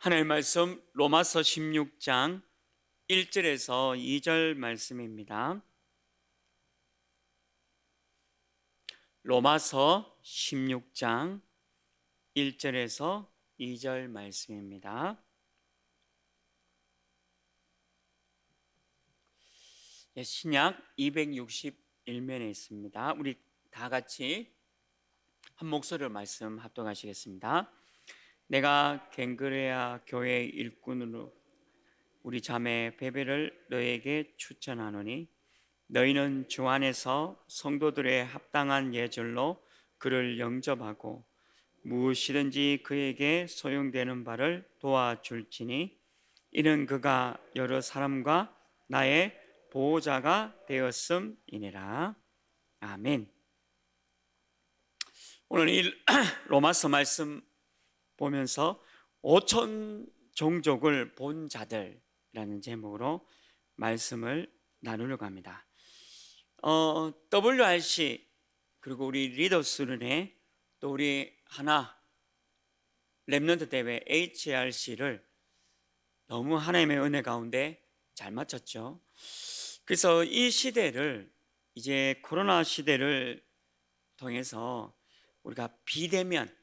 하나님의 말씀 로마서 16장 1절에서 2절 말씀입니다. 로마서 16장 1절에서 2절 말씀입니다. 신약 261면에 있습니다. 우리 다 같이 한 목소리로 말씀 합독하시겠습니다. 내가 갱그레아 교회 일꾼으로 우리 자매 베베를 너에게 추천하노니 너희는 주 안에서 성도들의 합당한 예절로 그를 영접하고 무엇이든지 그에게 소용되는 바를 도와줄지니 이는 그가 여러 사람과 나의 보호자가 되었음이니라. 아멘. 오늘 이 로마서 말씀 보면서 5천 종족을 본 자들이라는 제목으로 말씀을 나누려고 합니다. WRC 그리고 우리 리더스run에 또 우리 하나 렘넌트 대회 HRC를 너무 하나님의 은혜 가운데 잘 마쳤죠. 그래서 이 시대를 이제 코로나 시대를 통해서 우리가 비대면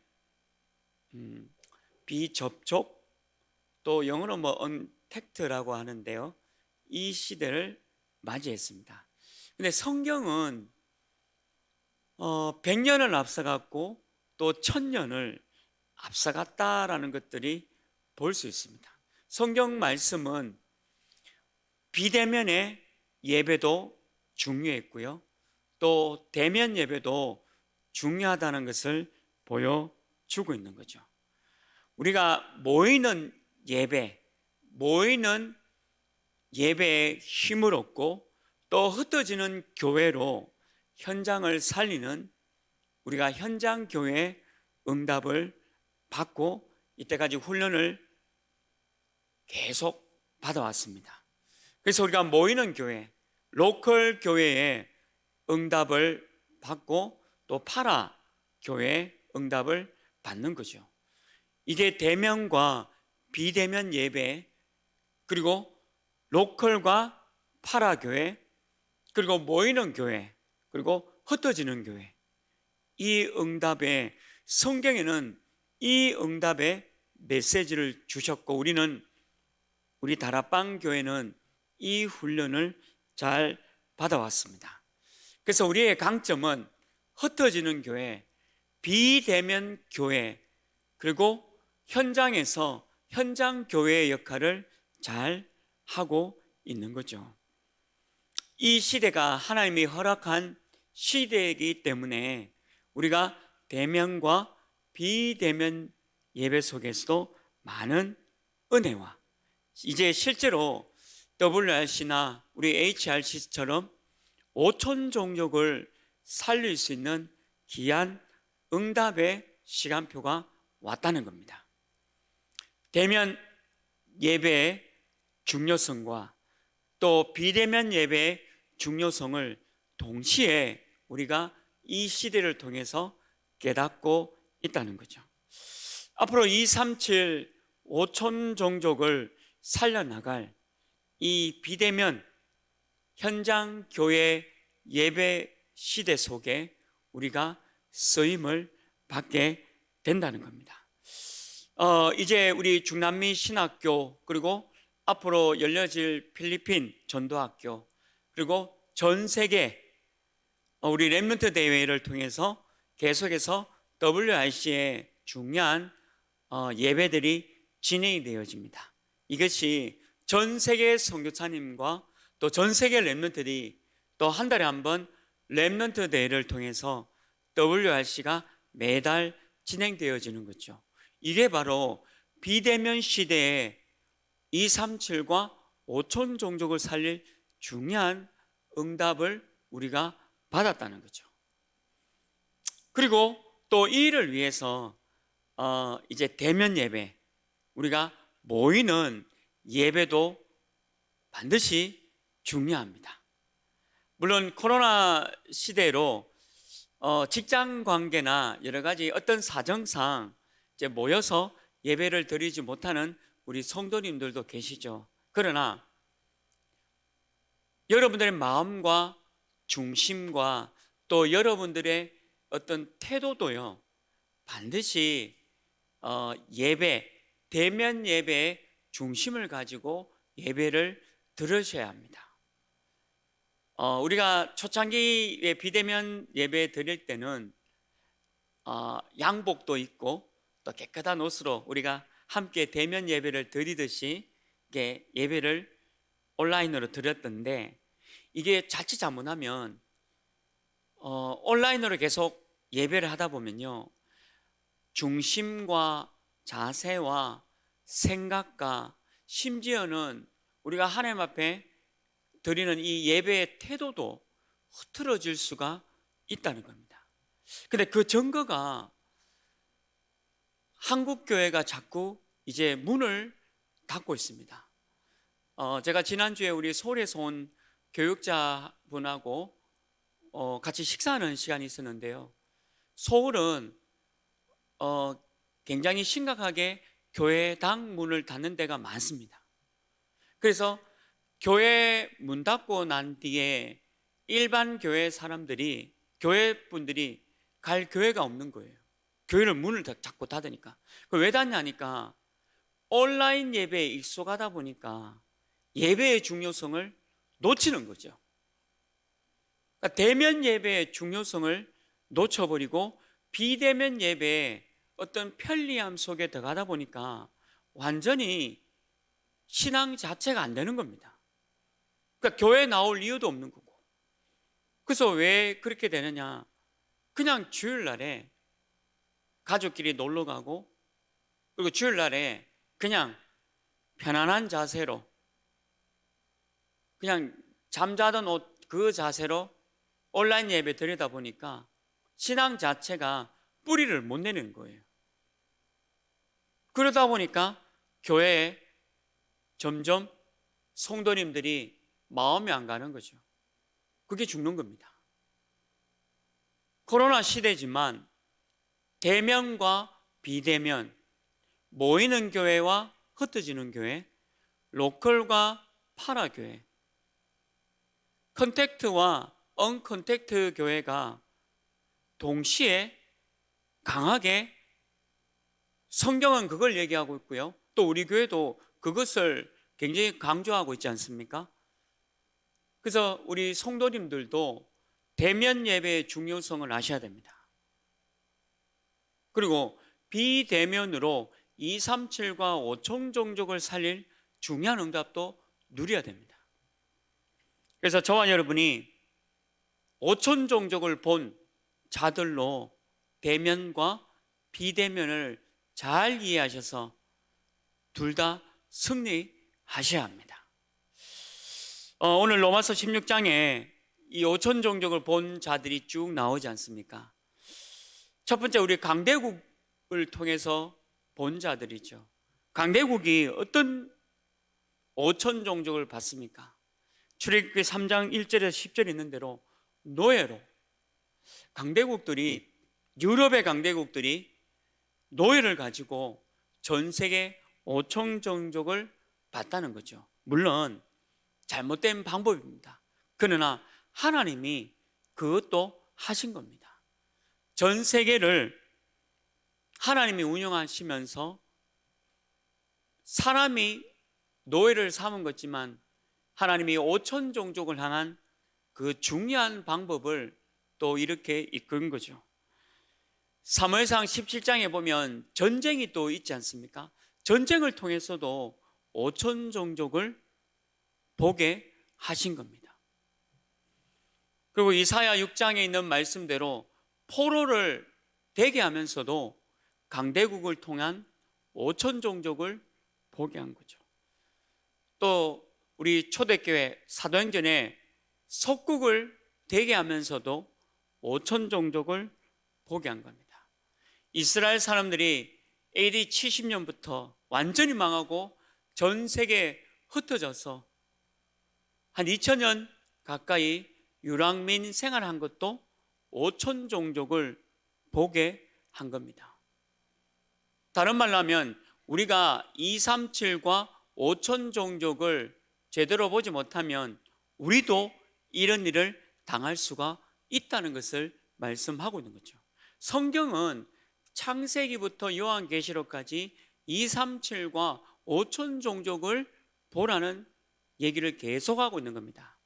비접촉 또 영어로 언택트라고 하는데요, 이 시대를 맞이했습니다. 근데 성경은 100년을 앞서갔고 또 1000년을 앞서갔다라는 것들이 볼 수 있습니다. 성경 말씀은 비대면의 예배도 중요했고요, 또 대면 예배도 중요하다는 것을 보여주고 있는 거죠. 우리가 모이는 예배에 힘을 얻고 또 흩어지는 교회로 현장을 살리는 우리가 현장 교회 응답을 받고 이때까지 훈련을 계속 받아왔습니다. 그래서 우리가 모이는 교회, 로컬 교회의 응답을 받고 또 파라 교회 응답을 받는 거죠. 이게 대면과 비대면 예배, 그리고 로컬과 파라 교회, 그리고 모이는 교회, 그리고 흩어지는 교회, 이 응답에 성경에는 이 응답의 메시지를 주셨고 우리 다락방 교회는 이 훈련을 잘 받아왔습니다. 그래서 우리의 강점은 흩어지는 교회, 비대면 교회, 그리고 현장에서 현장 교회의 역할을 잘 하고 있는 거죠. 이 시대가 하나님이 허락한 시대이기 때문에 우리가 대면과 비대면 예배 속에서도 많은 은혜와 이제 실제로 WRC나 우리 HRC처럼 5천 종족을 살릴 수 있는 귀한 응답의 시간표가 왔다는 겁니다. 대면 예배의 중요성과 또 비대면 예배의 중요성을 동시에 우리가 이 시대를 통해서 깨닫고 있다는 거죠. 앞으로 237 5천 종족을 살려나갈 이 비대면 현장 교회 예배 시대 속에 우리가 쓰임을 받게 된다는 겁니다. 이제 우리 중남미 신학교, 그리고 앞으로 열려질 필리핀 전도학교, 그리고 전 세계 우리 렘넌트 대회를 통해서 계속해서 WRC의 중요한 예배들이 진행이 되어집니다. 이것이 전 세계 선교사님과 또 전 세계 렘넌트들이 또 한 달에 한 번 렘넌트 대회를 통해서 WRC가 매달 진행되어지는 거죠. 이게 바로 비대면 시대에 237과 5천 종족을 살릴 중요한 응답을 우리가 받았다는 거죠. 그리고 또 이 일을 위해서 이제 대면 예배, 우리가 모이는 예배도 반드시 중요합니다. 물론 코로나 시대로 직장 관계나 여러 가지 어떤 사정상 이제 모여서 예배를 드리지 못하는 우리 성도님들도 계시죠. 그러나 여러분들의 마음과 중심과 또 여러분들의 어떤 태도도요, 반드시 예배, 대면 예배의 중심을 가지고 예배를 들으셔야 합니다. 우리가 초창기에 비대면 예배 드릴 때는 양복도 입고 또 깨끗한 옷으로 우리가 함께 대면 예배를 드리듯이 예배를 온라인으로 드렸던데, 이게 자칫 잘못하면 온라인으로 계속 예배를 하다 보면요, 중심과 자세와 생각과 심지어는 우리가 하나님 앞에 드리는 이 예배의 태도도 흐트러질 수가 있다는 겁니다. 근데 그 증거가 한국 교회가 자꾸 이제 문을 닫고 있습니다. 제가 지난주에 우리 서울에서 온 교육자분하고 같이 식사하는 시간이 있었는데요, 서울은 굉장히 심각하게 교회당 문을 닫는 데가 많습니다. 그래서 교회 문 닫고 난 뒤에 일반 교회 사람들이, 교회 분들이 갈 교회가 없는 거예요. 교회를 문을 자꾸 닫으니까. 왜 닫냐니까 온라인 예배에 익숙하다 보니까 예배의 중요성을 놓치는 거죠. 그러니까 대면 예배의 중요성을 놓쳐버리고 비대면 예배에 어떤 편리함 속에 들어가다 보니까 완전히 신앙 자체가 안 되는 겁니다. 그러니까 교회 나올 이유도 없는 거고. 그래서 왜 그렇게 되느냐, 그냥 주일날에 가족끼리 놀러 가고, 그리고 주일날에 그냥 편안한 자세로 그냥 잠자던 옷 그 자세로 온라인 예배 드리다 보니까 신앙 자체가 뿌리를 못 내는 거예요. 그러다 보니까 교회에 점점 성도님들이 마음이 안 가는 거죠. 그게 죽는 겁니다. 코로나 시대지만 대면과 비대면, 모이는 교회와 흩어지는 교회, 로컬과 파라교회, 컨택트와 언컨택트 교회가 동시에 강하게, 성경은 그걸 얘기하고 있고요, 또 우리 교회도 그것을 굉장히 강조하고 있지 않습니까? 그래서 우리 성도님들도 대면 예배의 중요성을 아셔야 됩니다. 그리고 비대면으로 237과 5천 종족을 살릴 중요한 응답도 누려야 됩니다. 그래서 저와 여러분이 5천 종족을 본 자들로 대면과 비대면을 잘 이해하셔서 둘 다 승리하셔야 합니다. 오늘 로마서 16장에 이 5천 종족을 본 자들이 쭉 나오지 않습니까? 첫 번째, 우리 강대국을 통해서 본 자들이죠. 강대국이 어떤 5천 종족을 봤습니까? 출애굽기 3장 1절에서 10절에 있는 대로 노예로, 강대국들이, 유럽의 강대국들이 노예를 가지고 전 세계 5천 종족을 봤다는 거죠. 물론 잘못된 방법입니다. 그러나 하나님이 그것도 하신 겁니다. 전 세계를 하나님이 운영하시면서 사람이 노예를 삼은 거지만 하나님이 5천 종족을 향한 그 중요한 방법을 또 이렇게 이끈 거죠. 사무엘상 17장에 보면 전쟁이 또 있지 않습니까? 전쟁을 통해서도 5천 종족을 보게 하신 겁니다. 그리고 이사야 6장에 있는 말씀대로 포로를 되게 하면서도 강대국을 통한 5천 종족을 보게 한 거죠. 또 우리 초대교회 사도행전에 석국을 되게 하면서도 5천 종족을 보게 한 겁니다. 이스라엘 사람들이 AD 70년부터 완전히 망하고 전 세계에 흩어져서 한 2000년 가까이 유랑민 생활한 것도 5천 종족을 보게 한 겁니다. 다른 말로 하면 우리가 237과 5천 종족을 제대로 보지 못하면 우리도 이런 일을 당할 수가 있다는 것을 말씀하고 있는 거죠. 성경은 창세기부터 요한계시록까지 237과 5천 종족을 보라는 얘기를 계속하고 있는 겁니다.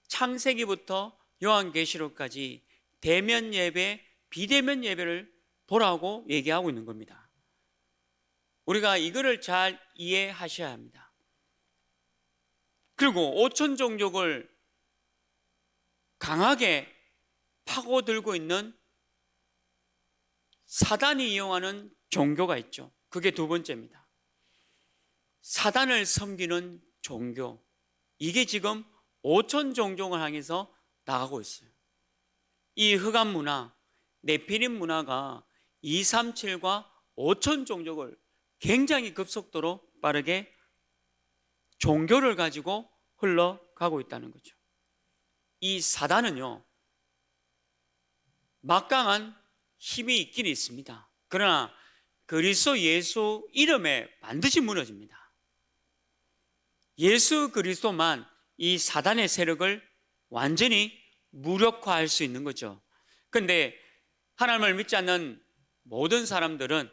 창세기부터 요한계시록까지 대면 예배, 비대면 예배를 보라고 얘기하고 있는 겁니다. 우리가 이거를 잘 이해하셔야 합니다. 그리고 5천 종족을 강하게 파고들고 있는 사단이 이용하는 종교가 있죠. 그게 두 번째입니다. 사단을 섬기는 종교. 이게 지금 5천 종족을 향해서 나가고 있어요. 이 흑암 문화, 네피림 문화가 237과 5천 종족을 굉장히 급속도로 빠르게 종교를 가지고 흘러가고 있다는 거죠. 이 사단은요, 막강한 힘이 있긴 있습니다. 그러나 그리스도 예수 이름에 반드시 무너집니다. 예수 그리스도만 이 사단의 세력을 완전히 무력화할 수 있는 거죠. 그런데 하나님을 믿지 않는 모든 사람들은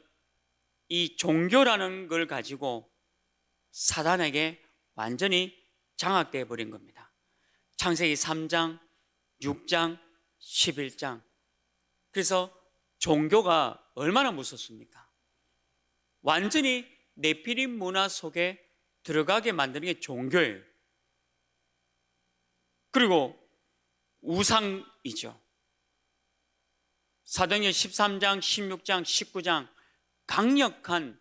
이 종교라는 걸 가지고 사단에게 완전히 장악되어 버린 겁니다. 창세기 3장, 6장, 11장. 그래서 종교가 얼마나 무섭습니까? 완전히 네피림 문화 속에 들어가게 만드는 게 종교예요. 그리고 우상이죠. 사도행전 13장, 16장, 19장 강력한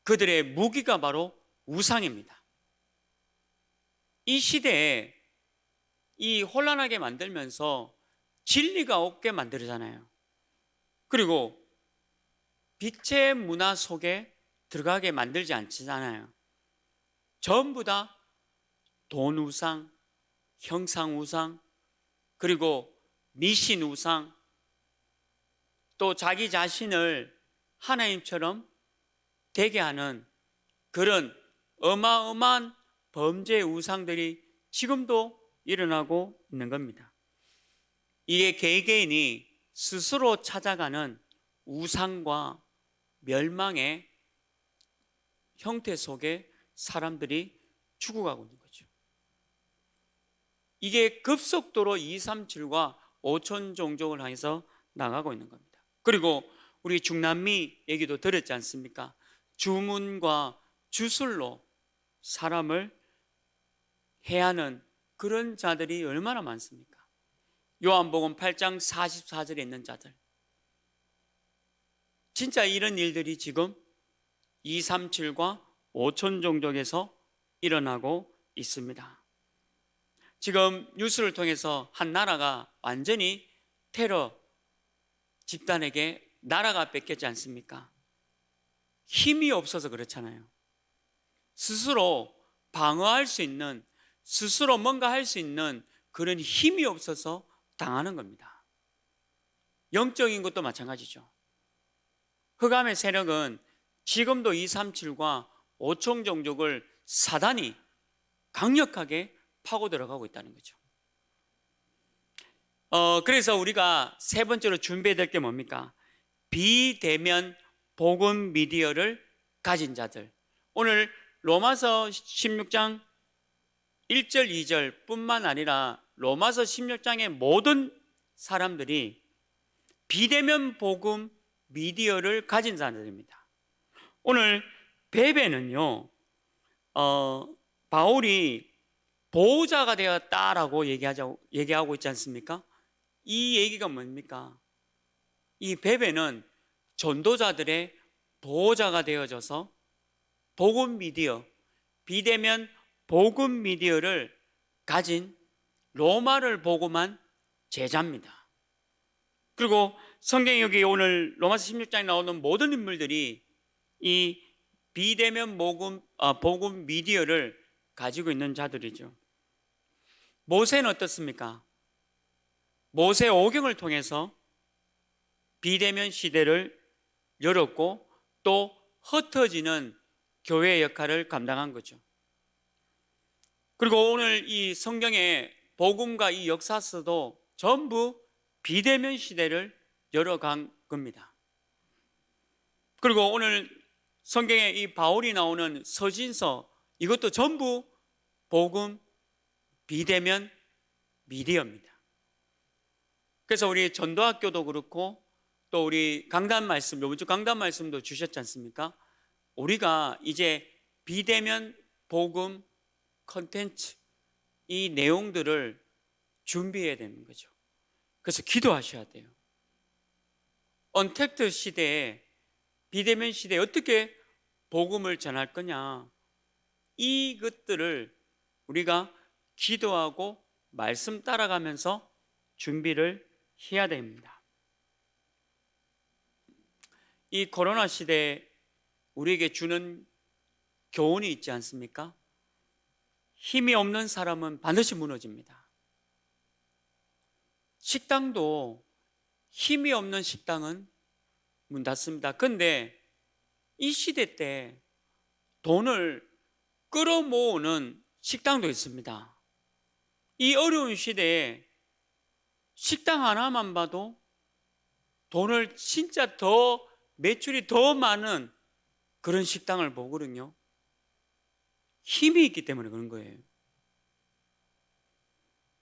그들의 무기가 바로 우상입니다. 이 시대에 이 혼란하게 만들면서 진리가 없게 만들잖아요. 그리고 빛의 문화 속에 들어가게 만들지 않잖아요. 전부 다 돈 우상, 형상 우상, 그리고 미신 우상, 또 자기 자신을 하나님처럼 되게 하는 그런 어마어마한 범죄 우상들이 지금도 일어나고 있는 겁니다. 이게 개개인이 스스로 찾아가는 우상과 멸망의 형태 속에 사람들이 죽어가고 있는 거죠. 이게 급속도로 237과 5천 종족을 향해서 나가고 있는 겁니다. 그리고 우리 중남미 얘기도 들었지 않습니까? 주문과 주술로 사람을 해하는 그런 자들이 얼마나 많습니까? 요한복음 8장 44절에 있는 자들. 진짜 이런 일들이 지금 237과 5천 종족에서 일어나고 있습니다. 지금 뉴스를 통해서 한 나라가 완전히 테러 집단에게 나라가 뺏겼지 않습니까? 힘이 없어서 그렇잖아요. 스스로 방어할 수 있는, 스스로 뭔가 할 수 있는 그런 힘이 없어서 당하는 겁니다. 영적인 것도 마찬가지죠. 흑암의 세력은 지금도 237과 5천 종족을 사단이 강력하게 파고 들어가고 있다는 거죠. 그래서 우리가 세 번째로 준비해야 될 게 뭡니까? 비대면 복음 미디어를 가진 자들. 오늘 로마서 16장 1절 2절 뿐만 아니라 로마서 16장의 모든 사람들이 비대면 복음 미디어를 가진 자들입니다. 오늘 베베는요, 바울이 보호자가 되었다라고 얘기하고 있지 않습니까? 이 얘기가 뭡니까? 이 베베는 전도자들의 보호자가 되어져서 복음 미디어, 비대면 복음 미디어를 가진 로마를 복음한 제자입니다. 그리고 성경에 여기 오늘 로마서 16장에 나오는 모든 인물들이 이 비대면 복음 미디어를 가지고 있는 자들이죠. 모세는 어떻습니까? 모세 오경을 통해서 비대면 시대를 열었고 또 흩어지는 교회의 역할을 감당한 거죠. 그리고 오늘 이 성경의 복음과 이 역사서도 전부 비대면 시대를 열어간 겁니다. 그리고 오늘 성경에 이 바울이 나오는 서신서, 이것도 전부 복음 비대면 미디어입니다. 그래서 우리 전도학교도 그렇고 또 우리 강단 말씀, 요번 주 강단 말씀도 주셨지 않습니까? 우리가 이제 비대면 복음 컨텐츠, 이 내용들을 준비해야 되는 거죠. 그래서 기도하셔야 돼요. 언택트 시대에, 비대면 시대에 어떻게 복음을 전할 거냐, 이것들을 우리가 기도하고 말씀 따라가면서 준비를 해야 됩니다. 이 코로나 시대에 우리에게 주는 교훈이 있지 않습니까? 힘이 없는 사람은 반드시 무너집니다. 식당도 힘이 없는 식당은 문 닫습니다. 그런데 이 시대 때 돈을 끌어모으는 식당도 있습니다. 이 어려운 시대에 식당 하나만 봐도 돈을 진짜 더, 매출이 더 많은 그런 식당을 보거든요. 힘이 있기 때문에 그런 거예요.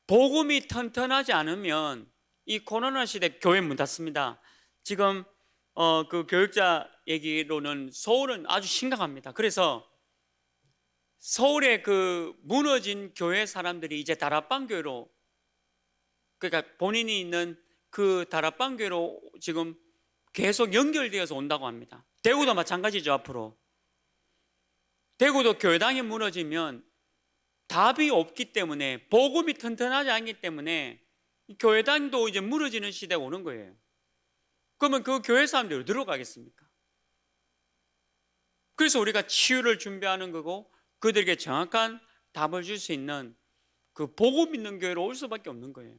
복음이 튼튼하지 않으면 이 코로나 시대 교회 문 닫습니다. 지금 그 교육자 얘기로는 서울은 아주 심각합니다. 그래서 서울의 그 무너진 교회 사람들이 이제 다락방 교회로, 그러니까 본인이 있는 그 다락방 교회로 지금 계속 연결되어서 온다고 합니다. 대구도 마찬가지죠. 앞으로 대구도 교회당이 무너지면 답이 없기 때문에, 복음이 튼튼하지 않기 때문에 교회당도 이제 무너지는 시대가 오는 거예요. 그러면 그 교회 사람들이 어디로 가겠습니까? 그래서 우리가 치유를 준비하는 거고, 그들에게 정확한 답을 줄 수 있는 그 복음 있는 교회로 올 수밖에 없는 거예요.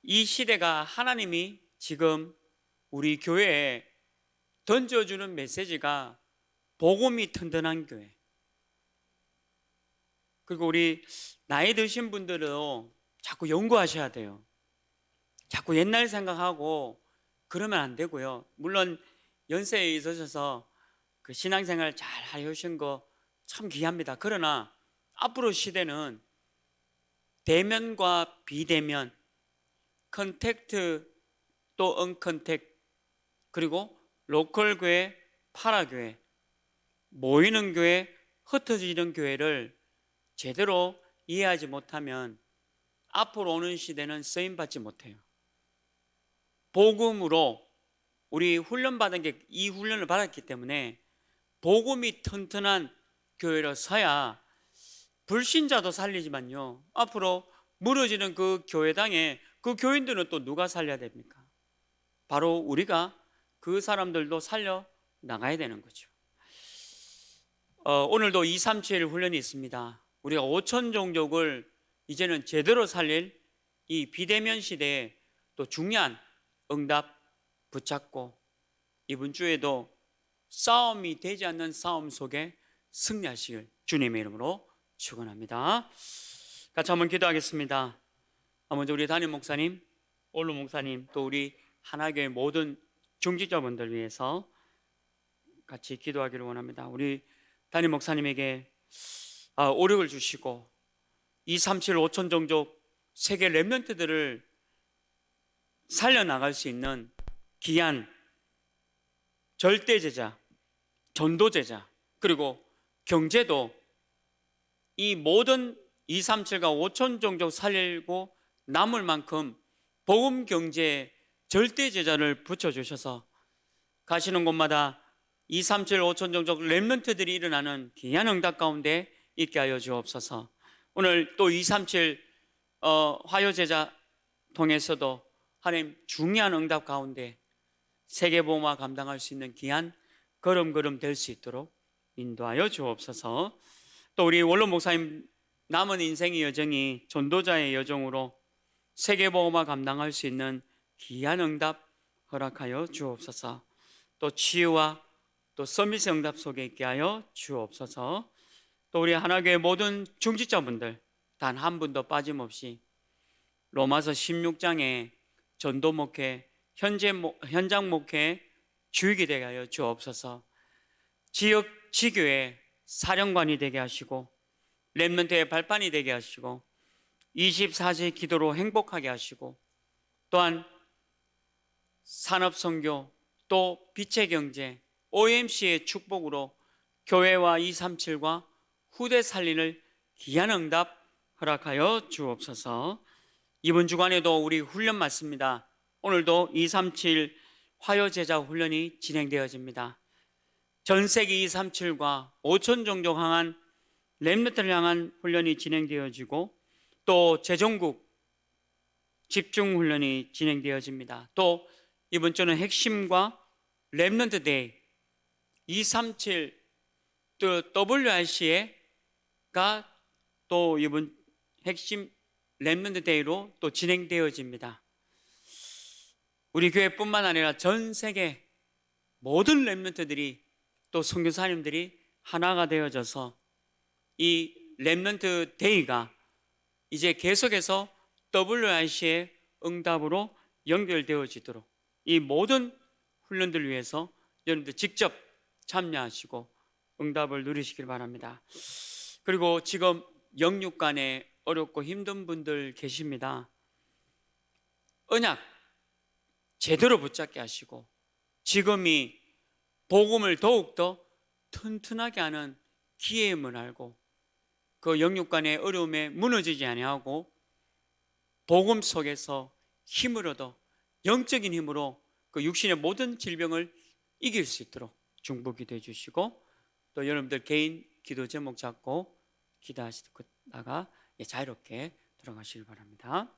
이 시대가 하나님이 지금 우리 교회에 던져주는 메시지가 복음이 튼튼한 교회. 그리고 우리 나이 드신 분들은 자꾸 연구하셔야 돼요. 자꾸 옛날 생각하고 그러면 안 되고요. 물론 연세에 있으셔서 그 신앙생활 잘 하신 거 참 귀합니다. 그러나 앞으로 시대는 대면과 비대면, 컨택트 또 언컨택트, 그리고 로컬 교회, 파라교회, 모이는 교회, 흩어지는 교회를 제대로 이해하지 못하면 앞으로 오는 시대는 쓰임받지 못해요. 복음으로 우리 훈련받은 게, 이 훈련을 받았기 때문에 복음이 튼튼한 교회로 서야 불신자도 살리지만요, 앞으로 무너지는 그 교회당에 그 교인들은 또 누가 살려야 됩니까? 바로 우리가 그 사람들도 살려 나가야 되는 거죠. 오늘도 237 훈련이 있습니다. 우리가 5천 종족을 이제는 제대로 살릴 이 비대면 시대에 또 중요한 응답 붙잡고, 이번 주에도 싸움이 되지 않는 싸움 속에 승리하시길 주님의 이름으로 축원합니다. 같이 한번 기도하겠습니다. 먼저 우리 담임 목사님, 올루 목사님, 또 우리 하나교회 모든 중직자분들 위해서 같이 기도하기를 원합니다. 우리 담임 목사님에게 오력을 주시고 237 5천 종족 세계 렘넌트들을 살려나갈 수 있는 귀한 절대제자, 전도제자, 그리고 경제도 이 모든 237과 5천 종족 살리고 남을 만큼 복음 경제에 절대제자를 붙여주셔서 가시는 곳마다 237 5천 종족 렘넌트들이 일어나는 귀한 응답 가운데 있게 하여 주옵소서. 오늘 또 237 화요제자 통해서도 하나님 중요한 응답 가운데 세계복음화 감당할 수 있는 귀한 걸음걸음 될 수 있도록 인도하여 주옵소서. 또 우리 원로 목사님 남은 인생의 여정이 전도자의 여정으로 세계복음화 감당할 수 있는 귀한 응답 허락하여 주옵소서. 또 치유와 또 서밋의 응답 속에 있게 하여 주옵소서. 또 우리 하나교회 모든 중직자분들 단 한 분도 빠짐없이 로마서 16장에 전도 목회, 현장 목회 주역이 되게 하여 주옵소서. 지역 지교회 사령관이 되게 하시고 렘넌트의 발판이 되게 하시고 24시 기도로 행복하게 하시고 또한 산업선교 또 빛의 경제 OMC의 축복으로 교회와 237과 후대 살리는 귀한 응답 허락하여 주옵소서. 이번 주간에도 우리 훈련 맞습니다. 오늘도 237 화요제자 훈련이 진행되어집니다. 전세기 237과 5천 종족 향한 렘넌트를 향한 훈련이 진행되어지고 또 재정국 집중 훈련이 진행되어집니다. 또 이번 주는 핵심과 렘넌트 데이 237 또 WRC가 또 이번 핵심 렘넌트 데이로 또 진행되어집니다. 우리 교회뿐만 아니라 전 세계 모든 렘넌트들이 또 선교사님들이 하나가 되어져서 이 렘넌트 데이가 이제 계속해서 WRC의 응답으로 연결되어지도록 이 모든 훈련들을 위해서 여러분들 직접 참여하시고 응답을 누리시길 바랍니다. 그리고 지금 영육간에 어렵고 힘든 분들 계십니다. 언약 제대로 붙잡게 하시고 지금이 복음을 더욱더 튼튼하게 하는 기회임을 알고 그 영육간의 어려움에 무너지지 아니하고 복음 속에서 힘을 얻어 영적인 힘으로 그 육신의 모든 질병을 이길 수 있도록 중보 기도해 주시고 또 여러분들 개인 기도 제목 잡고 기도하시다가 자유롭게 들어가시길 바랍니다.